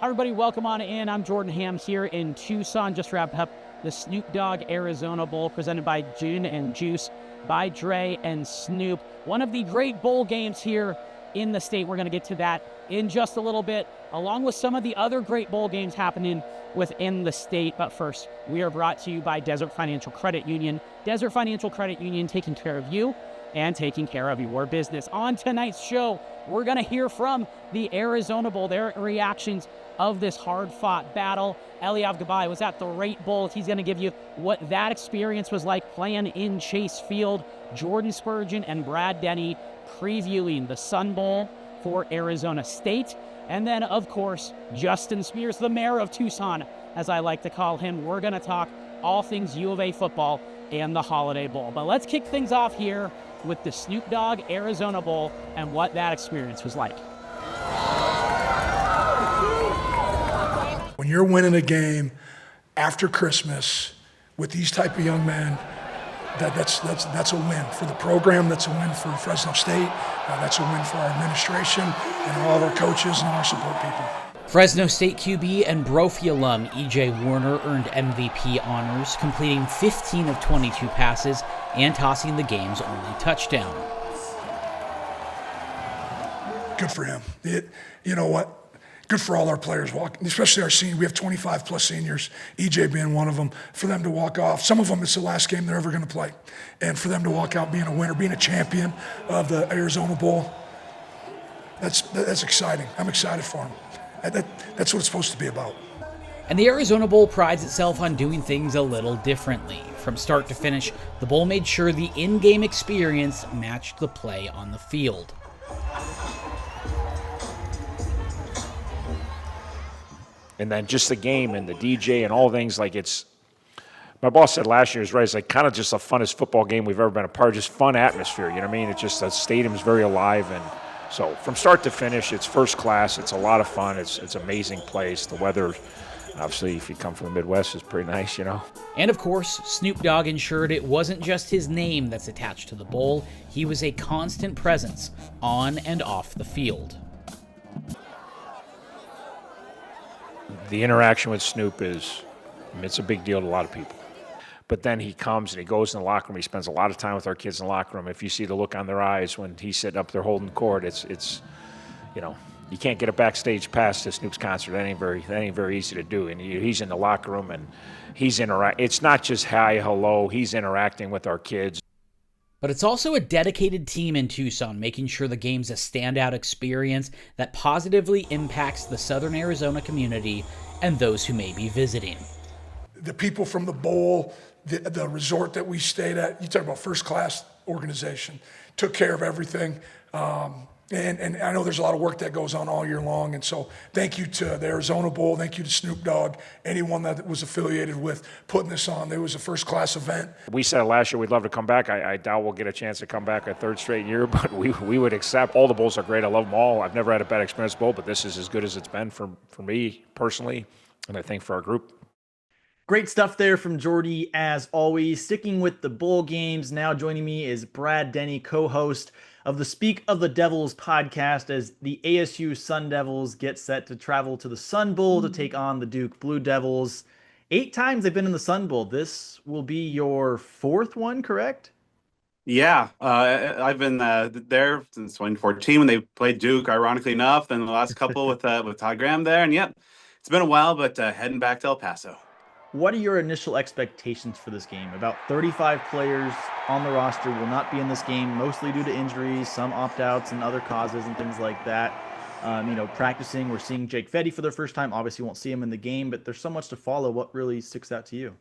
Everybody, welcome on in. I'm Jordan Ham here in Tucson. Just wrapped up the Snoop Dogg Arizona Bowl presented by Gin and Juice by Dre and Snoop. One of the great bowl games here in the state. We're going to get to that in just a little bit, along with some of the other great bowl games happening within the state. But first, we are brought to you by Desert Financial Credit Union. Desert Financial Credit Union, taking care of you and taking care of your business. On tonight's show, we're going to hear from the Arizona Bowl, their reactions of this hard-fought battle. Eliav Gabai was at the Rate Bowl. He's going to give you what that experience was like playing in Chase Field. Jordan Spurgeon and Brad Denny previewing the Sun Bowl for Arizona State. And then, of course, Justin Spears, the mayor of Tucson, as I like to call him. We're going to talk all things U of A football and the Holiday Bowl. But let's kick things off here with the Snoop Dogg Arizona Bowl and what that experience was like. When you're winning a game after Christmas with these type of young men, that's a win for the program. That's a win for Fresno State. That's a win for our administration and all of our coaches and our support people. Fresno State QB and Brophy alum E.J. Warner earned MVP honors, completing 15 of 22 passes and tossing the game's only touchdown. Good for him. You know what? Good for all our players, especially our seniors. We have 25 plus seniors, EJ being one of them. For them to walk off, some of them it's the last game they're ever going to play, and for them to walk out being a winner, being a champion of the Arizona Bowl, that's exciting. I'm excited for them. That's what it's supposed to be about. And the Arizona Bowl prides itself on doing things a little differently. From start to finish, the Bowl made sure the in-game experience matched the play on the field. And then just the game and the DJ and all things, like it's, my boss said last year, is right, it's like kind of just the funnest football game we've ever been a part of, just fun atmosphere, you know what I mean? It's just, the stadium's very alive, and so from start to finish, it's first class, it's a lot of fun, it's an amazing place, the weather, obviously if you come from the Midwest, is pretty nice, you know? And of course, Snoop Dogg ensured it wasn't just his name that's attached to the bowl, he was a constant presence on and off the field. The interaction with Snoop is, it's a big deal to a lot of people. But then he comes and he goes in the locker room. He spends a lot of time with our kids in the locker room. If you see the look on their eyes when he's sitting up there holding the court, it's you know, you can't get a backstage pass to Snoop's concert. That ain't very easy to do. And he's in the locker room and he's it's not just hi, hello. He's interacting with our kids. But it's also a dedicated team in Tucson, making sure the game's a standout experience that positively impacts the Southern Arizona community and those who may be visiting. The people from the bowl, the resort that we stayed at, you talk about first-class organization, took care of everything. And I know there's a lot of work that goes on all year long, and so thank you to the Arizona Bowl, thank you to Snoop Dogg, anyone that was affiliated with putting this on. It was a first-class event. We said last year we'd love to come back. I doubt we'll get a chance to come back a third straight year, but we would accept. All the bowls are great. I love them all. I've never had a bad experience bowl, but this is as good as it's been for me personally, and I think for our group. Great stuff there from Jordy, as always. Sticking with the bowl games, now joining me is Brad Denny, co-host of the Speak of the Devils podcast, as the ASU Sun Devils get set to travel to the Sun Bowl to take on the Duke Blue Devils. 8 times they've been in the Sun Bowl. This will be your 4th one, correct? Yeah, I've been there since 2014 when they played Duke, ironically enough, and the last couple with Todd Graham there. And yep, it's been a while, but heading back to El Paso. What are your initial expectations for this game? About 35 players on the roster will not be in this game, mostly due to injuries, some opt-outs and other causes and things like that. Practicing, we're seeing Jake Fetty for the first time. Obviously won't see him in the game, but there's so much to follow. What really sticks out to you?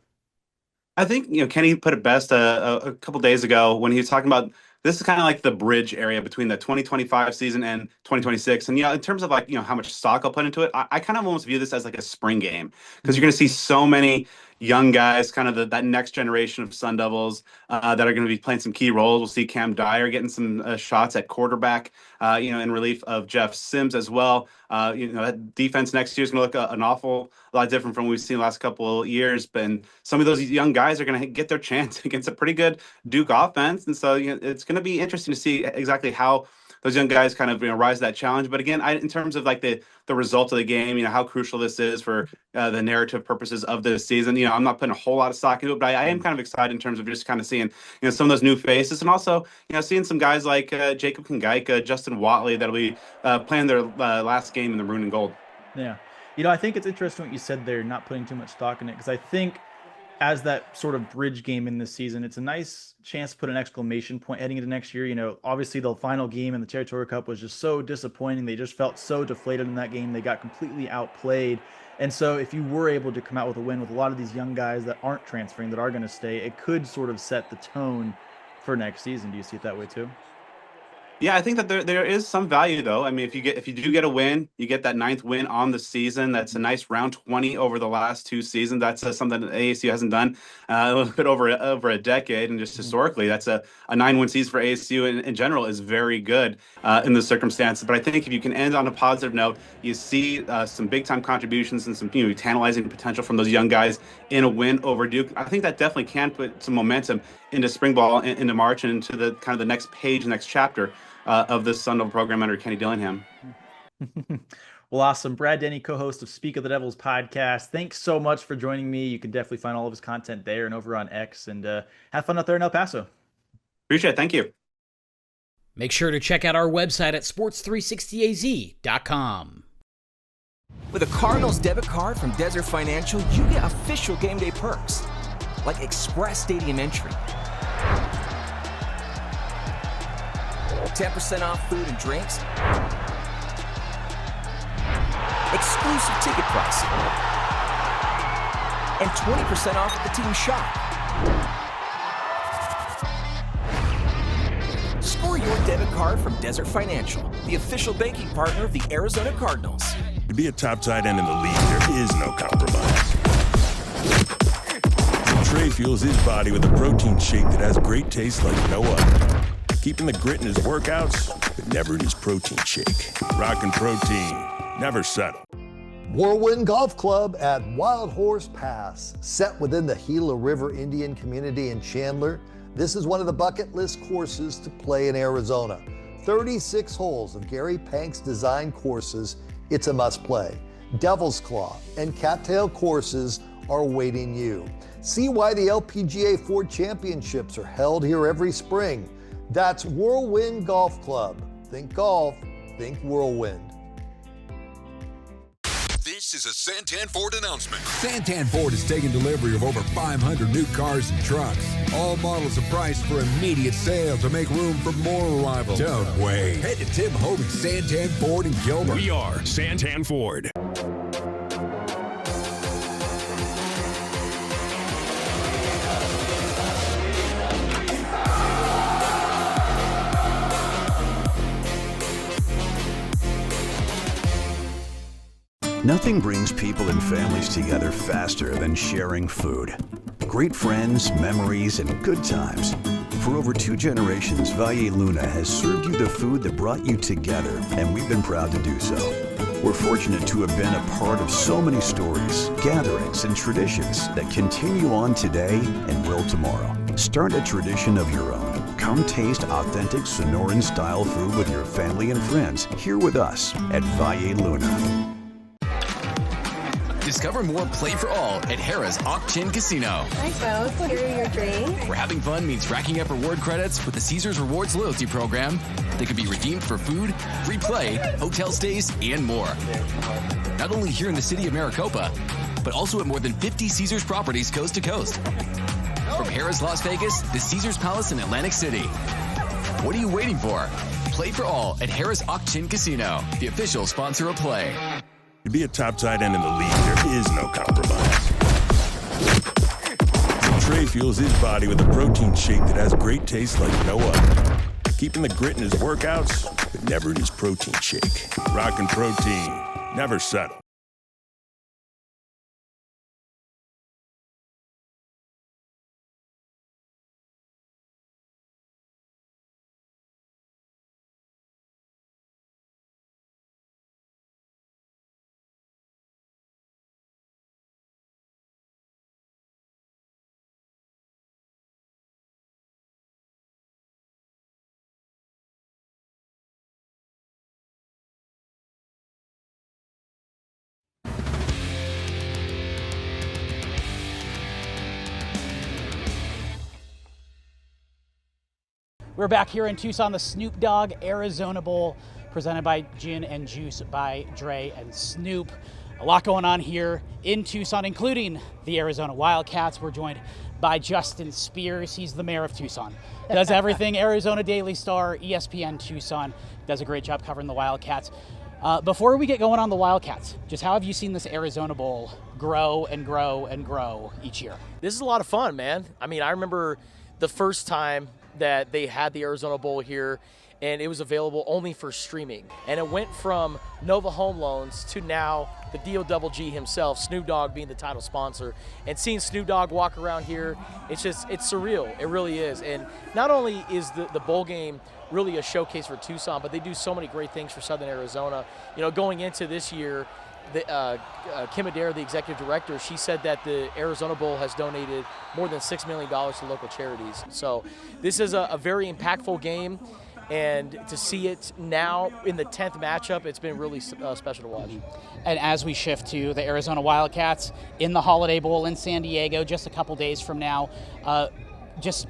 I think, Kenny put it best a couple days ago when he was talking about this is kind of like the bridge area between the 2025 season and 2026. And in terms of how much stock I'll put into it, I kind of almost view this as like a spring game, because you're going to see so many young guys, kind of that next generation of Sun Devils that are going to be playing some key roles. We'll see Cam Dyer getting some shots at quarterback, in relief of Jeff Sims as well. That defense next year is going to look an awful lot different from what we've seen the last couple of years. But some of those young guys are going to get their chance against a pretty good Duke offense. And so it's going to be interesting to see exactly how those young guys kind of rise to that challenge. But again, in terms of like the result of the game, how crucial this is for the narrative purposes of this season, I'm not putting a whole lot of stock into it, but I am kind of excited in terms of just kind of seeing some of those new faces, and also seeing some guys like Jacob Kongaika, Justin Watley that'll be playing their last game in the maroon and gold. Yeah. I think it's interesting what you said there, not putting too much stock in it, because I think as that sort of bridge game in this season, it's a nice chance to put an exclamation point heading into next year. Obviously the final game in the Territorial Cup was just so disappointing. They just felt so deflated in that game. They got completely outplayed. And so if you were able to come out with a win with a lot of these young guys that aren't transferring, that are going to stay, it could sort of set the tone for next season. Do you see it that way too? Yeah, I think that there is some value though. I mean, if you do get a win, you get that 9th win on the season. That's a nice round 20 over the last 2 seasons. That's something that ASU hasn't done a little bit over a decade, and just historically, that's a 9-win season for ASU in general is very good in the circumstances. But I think if you can end on a positive note, you see some big time contributions and some tantalizing potential from those young guys in a win over Duke. I think that definitely can put some momentum into spring ball, into March, and into the kind of the next page, next chapter of this Sun Devil program under Kenny Dillingham. Well, awesome. Brad Denny, co-host of Speak of the Devils podcast. Thanks so much for joining me. You can definitely find all of his content there and over on X, and have fun out there in El Paso. Appreciate it. Thank you. Make sure to check out our website at sports360az.com. With a Cardinals debit card from Desert Financial, you get official game day perks, like express stadium entry, 10% off food and drinks, exclusive ticket pricing, and 20% off at the team shop. Score your debit card from Desert Financial, the official banking partner of the Arizona Cardinals. To be a top tight end in the league, there is no compromise. Trey fuels his body with a protein shake that has great taste like no other. Keeping the grit in his workouts, but never in his protein shake. Rockin' protein, never settle. Whirlwind Golf Club at Wild Horse Pass. Set within the Gila River Indian community in Chandler, this is one of the bucket list courses to play in Arizona. 36 holes of Gary Pank's design courses. It's a must play. Devil's Claw and Cattail courses are awaiting you. See why the LPGA Ford Championships are held here every spring. That's Whirlwind Golf Club. Think golf, think Whirlwind. This is a Santan Ford announcement. Santan Ford is taking delivery of over 500 new cars and trucks. All models are priced for immediate sale to make room for more arrivals. Don't wait. Head to Tim Hovey's Santan Ford in Gilbert. We are Santan Ford. Nothing brings people and families together faster than sharing food. Great friends, memories, and good times. For over 2 generations, Valle Luna has served you the food that brought you together, and we've been proud to do so. We're fortunate to have been a part of so many stories, gatherings, and traditions that continue on today and will tomorrow. Start a tradition of your own. Come taste authentic Sonoran-style food with your family and friends here with us at Valle Luna. Discover more Play for All at Harrah's Auction Casino. Hi folks, here are your drinks. Where having fun means racking up reward credits with the Caesars Rewards loyalty program that can be redeemed for food, free play, hotel stays, and more. Not only here in the city of Maricopa, but also at more than 50 Caesars properties coast to coast. From Harrah's Las Vegas to Caesars Palace in Atlantic City. What are you waiting for? Play for All at Harrah's Auction Casino, the official sponsor of Play. To be a top tight end in the league, there is no compromise. Trey fuels his body with a protein shake that has great taste like no other. Keeping the grit in his workouts, but never in his protein shake. Rockin' protein, never settle. We're back here in Tucson, the Snoop Dogg Arizona Bowl, presented by Gin and Juice by Dre and Snoop. A lot going on here in Tucson, including the Arizona Wildcats. We're joined by Justin Spears. He's the mayor of Tucson. Does everything Arizona Daily Star, ESPN Tucson. Does a great job covering the Wildcats. Before we get going on the Wildcats, just how have you seen this Arizona Bowl grow and grow and grow each year? This is a lot of fun, man. I mean, I remember the first time that they had the Arizona Bowl here, and it was available only for streaming. And it went from Nova Home Loans to now the D-O-double-G himself, Snoop Dogg being the title sponsor. And seeing Snoop Dogg walk around here, it's surreal. It really is. And not only is the bowl game really a showcase for Tucson, but they do so many great things for Southern Arizona. You know, going into this year, Kim Adair, the executive director, she said that the Arizona Bowl has donated more than $6 million to local charities. So this is a very impactful game, and to see it now in the 10th matchup, it's been really special to watch. And as we shift to the Arizona Wildcats in the Holiday Bowl in San Diego just a couple days from now, just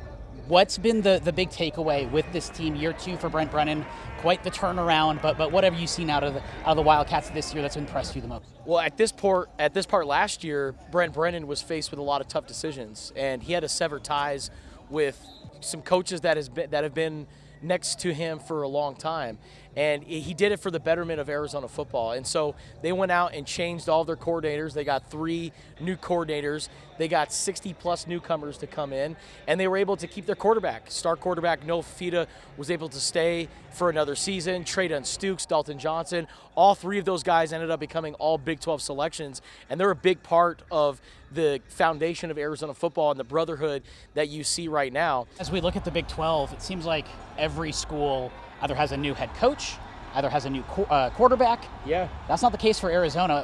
what's been the big takeaway with this team, year 2 for Brent Brennan? Quite the turnaround, but what have you seen out of the Wildcats this year that's impressed you the most? Well, at this part last year, Brent Brennan was faced with a lot of tough decisions, and he had to sever ties with some coaches that have been next to him for a long time. And he did it for the betterment of Arizona football. And so they went out and changed all of their coordinators. They got 3 new coordinators. They got 60-plus newcomers to come in, and they were able to keep their quarterback. Star quarterback Noah Fifita was able to stay for another season. Traydon Stukes, Dalton Johnson, all 3 of those guys ended up becoming all Big 12 selections, and they're a big part of the foundation of Arizona football and the brotherhood that you see right now. As we look at the Big 12, it seems like every school either has a new head coach, either has a new quarterback. Yeah. That's not the case for Arizona.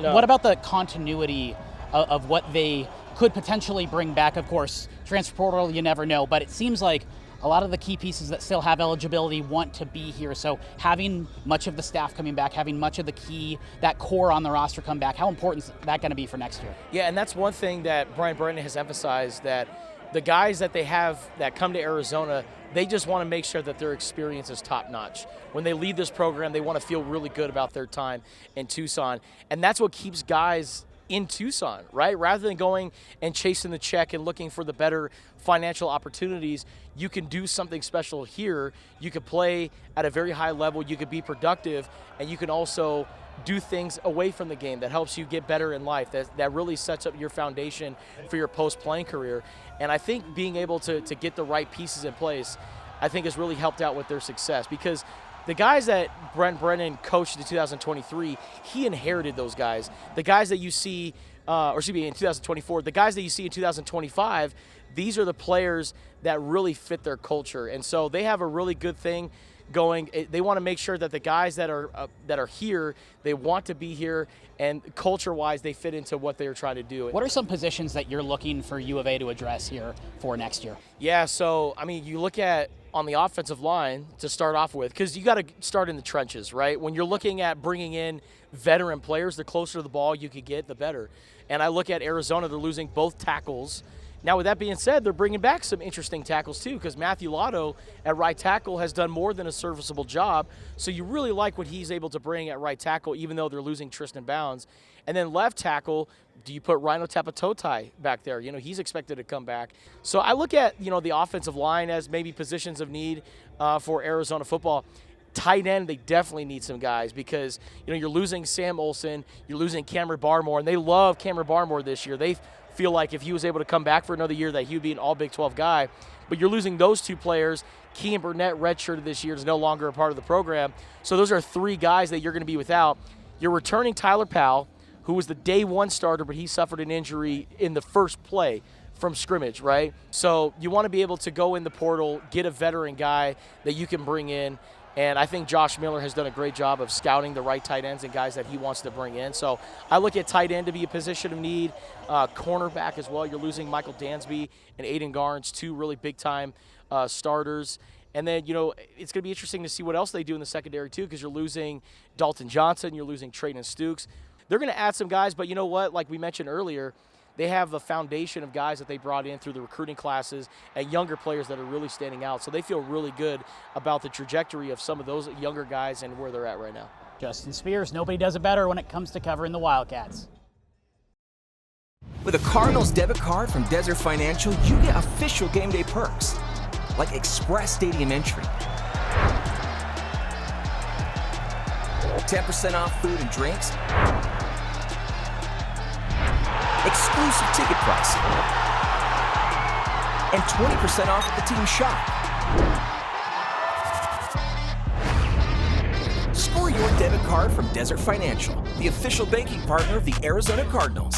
No. What about the continuity of what they could potentially bring back? Of course, transfer portal, you never know, but it seems like a lot of the key pieces that still have eligibility want to be here. So having much of the staff coming back, having much of that core on the roster come back, how important is that going to be for next year? Yeah, and that's one thing that Brian Brennan has emphasized, that the guys that they have that come to Arizona, they just want to make sure that their experience is top-notch. When they leave this program, they want to feel really good about their time in Tucson. And that's what keeps guys in Tucson, right? Rather than going and chasing the check and looking for the better financial opportunities, you can do something special here. You could play at a very high level, you could be productive, and you can also do things away from the game that helps you get better in life, that really sets up your foundation for your post-playing career. And I think being able to get the right pieces in place, I think has really helped out with their success, because the guys that Brent Brennan coached in 2023, he inherited those guys. The guys that you see, in 2024, the guys that you see in 2025, these are the players that really fit their culture. And so they have a really good thing going. They want to make sure that the guys that are here, they want to be here, and culture-wise, they fit into what they're trying to do. What are some positions that you're looking for U of A to address here for next year? Yeah, so, I mean, you look at on the offensive line to start off with, because you got to start in the trenches, right? When you're looking at bringing in veteran players, the closer to the ball you could get, the better. And I look at Arizona, they're losing both tackles. Now, with that being said, they're bringing back some interesting tackles too, because Matthew Lotto at right tackle has done more than a serviceable job. So you really like what he's able to bring at right tackle, even though they're losing Tristan Bounds. And then left tackle, do you put Rhino Tapatotai back there? You know, he's expected to come back. So I look at, the offensive line as maybe positions of need for Arizona football. Tight end, they definitely need some guys, because, you're losing Sam Olsen, you're losing Cameron Barmore, and they love Cameron Barmore this year. They feel like if he was able to come back for another year that he would be an all Big 12 guy. But you're losing those 2 players. Kean Burnett, redshirted this year, is no longer a part of the program. So those are 3 guys that you're going to be without. You're returning Tyler Powell, who was the day 1 starter, but he suffered an injury in the first play from scrimmage, right? So you want to be able to go in the portal, get a veteran guy that you can bring in. And I think Josh Miller has done a great job of scouting the right tight ends and guys that he wants to bring in. So I look at tight end to be a position of need. Cornerback as well. You're losing Michael Dansby and Aiden Garnes, 2 really big-time starters. And then, it's going to be interesting to see what else they do in the secondary too, because you're losing Dalton Johnson, you're losing Traydon Stukes. They're going to add some guys, but you know what? Like we mentioned earlier, they have a foundation of guys that they brought in through the recruiting classes and younger players that are really standing out. So they feel really good about the trajectory of some of those younger guys and where they're at right now. Justin Spears, nobody does it better when it comes to covering the Wildcats. With a Cardinals debit card from Desert Financial, you get official game day perks, like express stadium entry, 10% off food and drinks, exclusive ticket pricing, and 20% off at the team shop. Score your debit card from Desert Financial, the official banking partner of the Arizona Cardinals.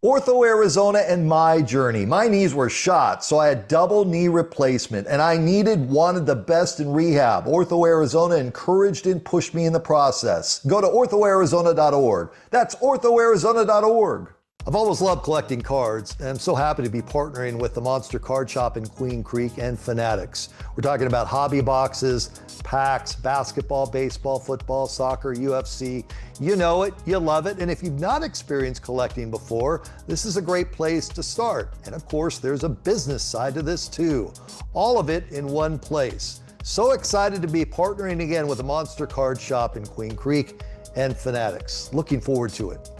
Ortho Arizona and my journey. My knees were shot, so I had double knee replacement, and I needed one of the best in rehab. Ortho Arizona encouraged and pushed me in the process. Go to orthoarizona.org. That's orthoarizona.org. I've always loved collecting cards, and I'm so happy to be partnering with the Monster Card Shop in Queen Creek and Fanatics. We're talking about hobby boxes, packs, basketball, baseball, football, soccer, UFC. You know it, you love it, and if you've not experienced collecting before, this is a great place to start. And of course, there's a business side to this too. All of it in one place. So excited to be partnering again with the Monster Card Shop in Queen Creek and Fanatics. Looking forward to it.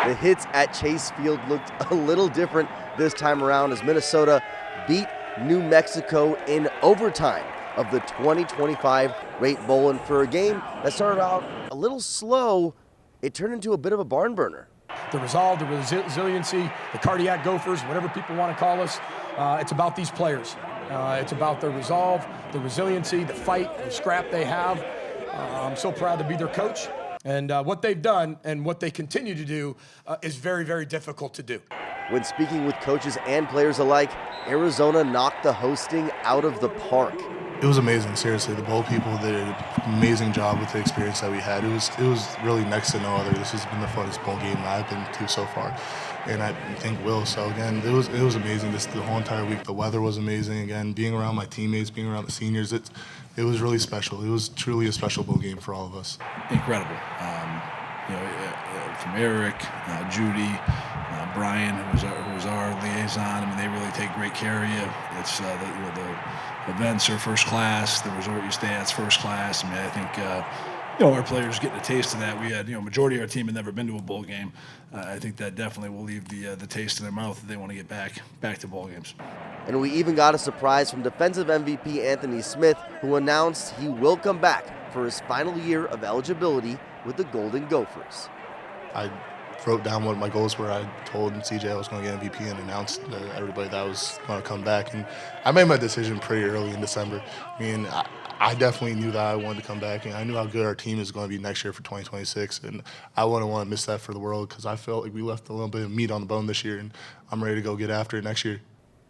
The hits at Chase Field looked a little different this time around as Minnesota beat New Mexico in overtime of the 2025 Rate Bowl. And for a game that started out a little slow, it turned into a bit of a barn burner. The resolve, the resiliency, the cardiac gophers, whatever people want to call us, it's about these players. It's about the resolve, the resiliency, the fight, the scrap they have. I'm so proud to be their coach. And what they've done and what they continue to do is very, very difficult to do. When speaking with coaches and players alike, Arizona knocked the hosting out of the park. It was amazing, seriously. The bowl people did an amazing job with the experience that we had. It was really next to no other. This has been the funnest bowl game that I've been to so far, and I think will. So again, it was amazing. The whole entire week. The weather was amazing. Again, being around my teammates, being around the seniors, it was really special. It was truly a special bowl game for all of us. Incredible. From Eric, Judy, Brian, who was our liaison. I mean, they really take great care of you. It's the events are first class. The resort you stay at's first class. I mean, I think our players getting a taste of that. We had majority of our team had never been to a bowl game. I think that definitely will leave the taste in their mouth that they want to get back to bowl games. And we even got a surprise from defensive MVP Anthony Smith, who announced he will come back for his final year of eligibility with the Golden Gophers. I wrote down what my goals were. I told CJ I was going to get MVP and announced to everybody that I was going to come back. And I made my decision pretty early in December. I mean, I definitely knew that I wanted to come back, and I knew how good our team is going to be next year for 2026. And I wouldn't want to miss that for the world because I felt like we left a little bit of meat on the bone this year, and I'm ready to go get after it next year.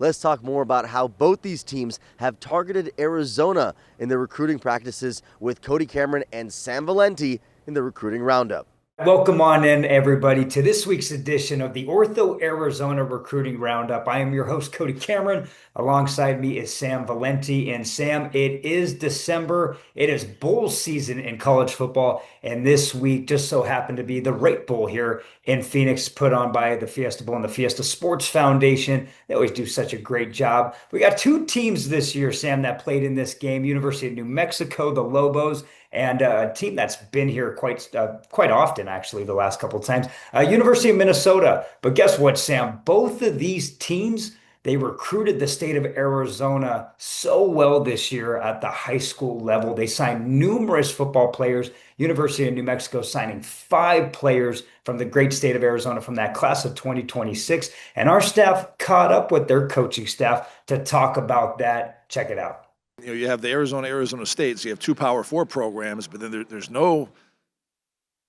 Let's talk more about how both these teams have targeted Arizona in their recruiting practices with Cody Cameron and Sam Valenti in the recruiting roundup. Welcome on in, everybody, to this week's edition of the Ortho Arizona Recruiting Roundup. I am your host, Cody Cameron. Alongside me is Sam Valenti. And Sam, it is December. It is bowl season in college football. And this week just so happened to be the Rate Bowl here in Phoenix, put on by the Fiesta Bowl and the Fiesta Sports Foundation. They always do such a great job. We got two teams this year, Sam, that played in this game. University of New Mexico, the Lobos, and a team that's been here quite often, actually, the last couple of times, University of Minnesota. But guess what, Sam? Both of these teams, they recruited the state of Arizona so well this year at the high school level. They signed numerous football players. University of New Mexico signing 5 players from the great state of Arizona from that class of 2026. And our staff caught up with their coaching staff to talk about that. Check it out. You know, you have the Arizona State, so you have 2 Power 4 programs, but then there's no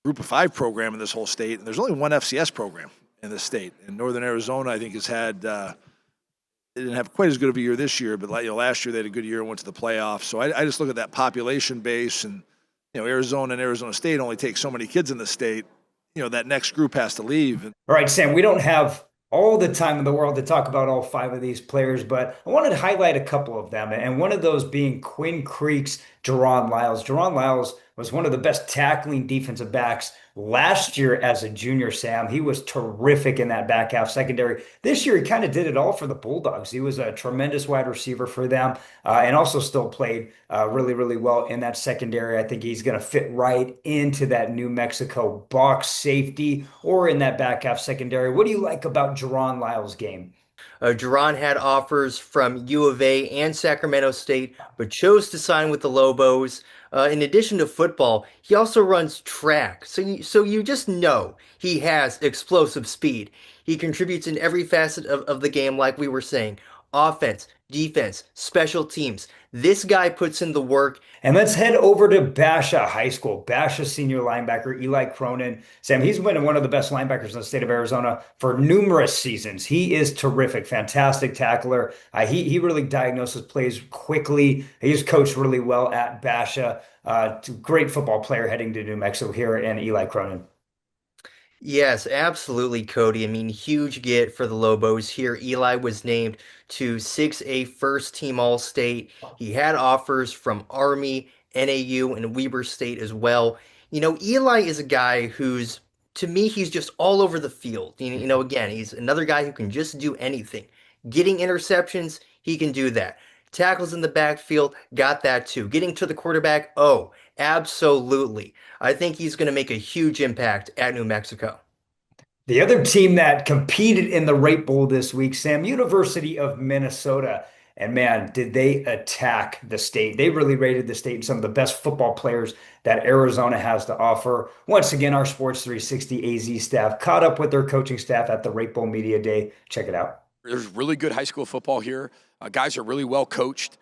Group of 5 program in this whole state, and there's only one FCS program in this state. And Northern Arizona, I think, has had they didn't have quite as good of a year this year, but last year they had a good year and went to the playoffs. So I just look at that population base, and Arizona and Arizona State only take so many kids in the state. That next group has to leave. All right, Sam, we don't have all the time in the world to talk about all 5 of these players, but I wanted to highlight a couple of them, and one of those being Quinn Creek's Jerron Lyles. Jerron Lyles was one of the best tackling defensive backs last year as a junior, Sam. He was terrific in that back half secondary. This year, he kind of did it all for the Bulldogs. He was a tremendous wide receiver for them, and also still played really, really well in that secondary. I think he's going to fit right into that New Mexico box safety or in that back half secondary. What do you like about Jerron Lyles' game? Jerron had offers from U of A and Sacramento State, but chose to sign with the Lobos. In addition to football, he also runs track. So you just know he has explosive speed. He contributes in every facet of the game, like we were saying. Offense, defense, special teams. This guy puts in the work. And let's head over to Basha High School. Basha senior linebacker Eli Cronin. Sam, he's been one of the best linebackers in the state of Arizona for numerous seasons. He is terrific, fantastic tackler. He really diagnoses plays quickly. He's coached really well at Basha. Great football player heading to New Mexico here in Eli Cronin. Yes, absolutely, Cody. I mean, huge get for the Lobos here. Eli was named to 6A first team All-State. He had offers from Army, NAU, and Weber State as well. Eli is a guy who's, to me, he's just all over the field. Again, he's another guy who can just do anything. Getting interceptions, he can do that. Tackles in the backfield, got that too. Getting to the quarterback, oh, absolutely. I think he's going to make a huge impact at New Mexico. The other team that competed in the Rate Bowl this week, Sam, University of Minnesota. And man, did they attack the state. They really rated the state some of the best football players that Arizona has to offer. Once again, our Sports 360 AZ staff caught up with their coaching staff at the Rate Bowl Media Day. Check it out. There's really good high school football here. Guys are really well coached.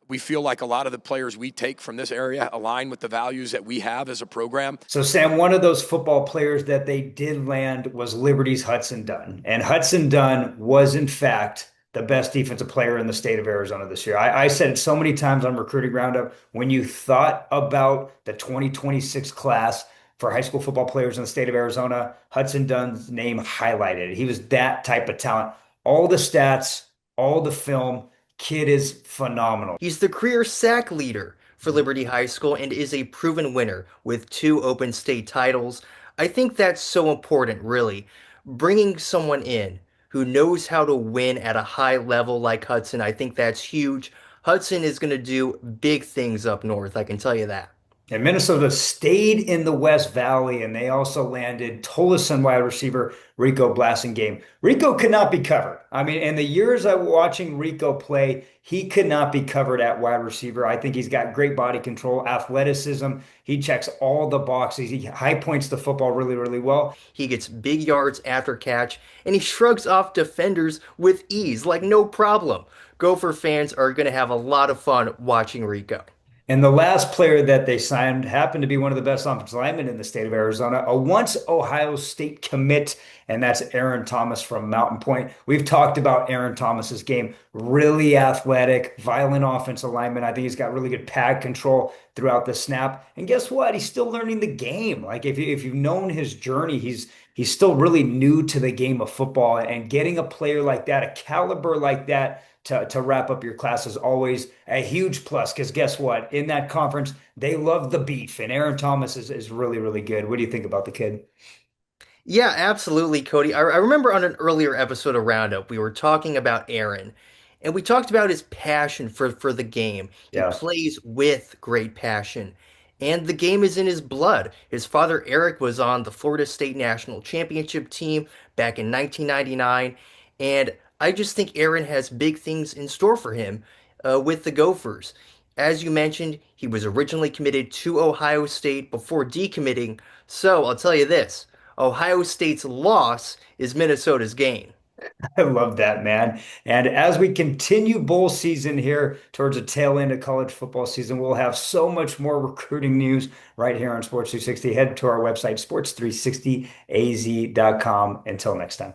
We feel like a lot of the players we take from this area align with the values that we have as a program. So, Sam, one of those football players that they did land was Liberty's Hudson Dunn. And Hudson Dunn was, in fact, the best defensive player in the state of Arizona this year. I said it so many times on Recruiting Roundup, when you thought about the 2026 class for high school football players in the state of Arizona, Hudson Dunn's name highlighted. He was that type of talent. All the stats, all the film. Kid is phenomenal. He's the career sack leader for Liberty High School and is a proven winner with 2 open state titles. I think that's so important, really. Bringing someone in who knows how to win at a high level like Hudson, I think that's huge. Hudson is going to do big things up north, I can tell you that. And Minnesota stayed in the West Valley, and they also landed Tolleson wide receiver Rico Blasingame. Rico could not be covered. I mean, in the years I was watching Rico play, he could not be covered at wide receiver. I think he's got great body control, athleticism. He checks all the boxes. He high points the football really, really well. He gets big yards after catch, and he shrugs off defenders with ease, like no problem. Gopher fans are going to have a lot of fun watching Rico. And the last player that they signed happened to be one of the best offensive linemen in the state of Arizona, a once Ohio State commit, and that's Aaron Thomas from Mountain Point. We've talked about Aaron Thomas's game, really athletic, violent offensive lineman. I think he's got really good pad control throughout the snap. And guess what? He's still learning the game. Like if you've known his journey, he's still really new to the game of football. And getting a player like that, a caliber like that, to wrap up your class is always a huge plus, because guess what? In that conference, they love the beef, and Aaron Thomas is really, really good. What do you think about the kid? Yeah, absolutely, Cody. I remember on an earlier episode of Roundup, we were talking about Aaron, and we talked about his passion for the game. He plays with great passion, and the game is in his blood. His father, Eric, was on the Florida State National Championship team back in 1999, and I just think Aaron has big things in store for him with the Gophers. As you mentioned, he was originally committed to Ohio State before decommitting, so I'll tell you this, Ohio State's loss is Minnesota's gain. I love that, man. And as we continue bowl season here towards the tail end of college football season, we'll have so much more recruiting news right here on Sports 360. Head to our website, sports360az.com. Until next time.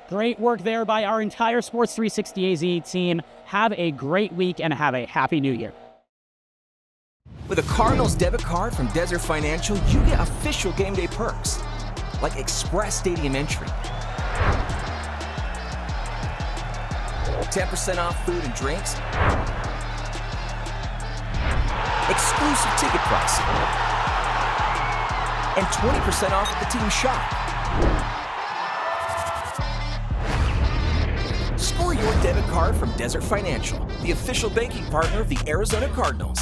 Great work there by our entire Sports 360 AZ team. Have a great week and have a happy new year. With a Cardinals debit card from Desert Financial, you get official game day perks, like express stadium entry, 10% off food and drinks, exclusive ticket pricing, and 20% off at the team shop. Score your debit card from Desert Financial, the official banking partner of the Arizona Cardinals.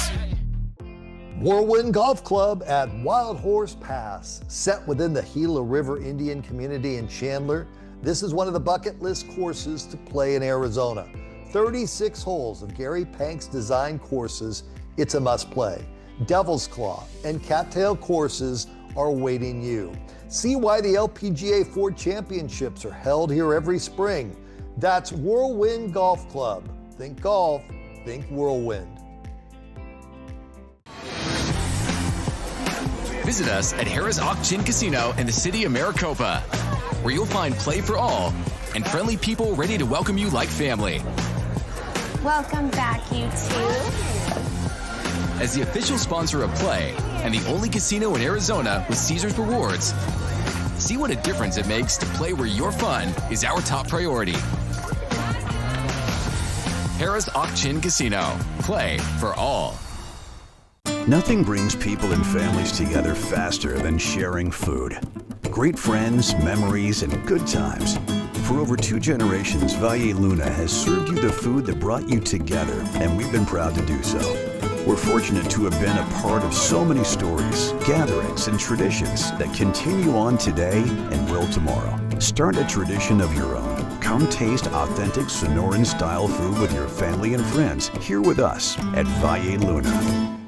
Whirlwind Golf Club at Wild Horse Pass, set within the Gila River Indian community in Chandler. This is one of the bucket list courses to play in Arizona. 36 holes of Gary Pank's design courses. It's a must play. Devil's Claw and Cattail courses are awaiting you. See why the LPGA Ford Championships are held here every spring. That's Whirlwind Golf Club. Think golf, think Whirlwind. Visit us at Harrah's Auction Casino in the city of Maricopa, where you'll find play for all and friendly people ready to welcome you like family. Welcome back, you two. As the official sponsor of Play and the only casino in Arizona with Caesars Rewards, see what a difference it makes to play where your fun is our top priority. Harrah's Auction Casino. Play for all. Nothing brings people and families together faster than sharing food. Great friends, memories, and good times. For over 2 generations, Valle Luna has served you the food that brought you together, and we've been proud to do so. We're fortunate to have been a part of so many stories, gatherings, and traditions that continue on today and will tomorrow. Start a tradition of your own. Come taste authentic Sonoran-style food with your family and friends here with us at Valle Luna.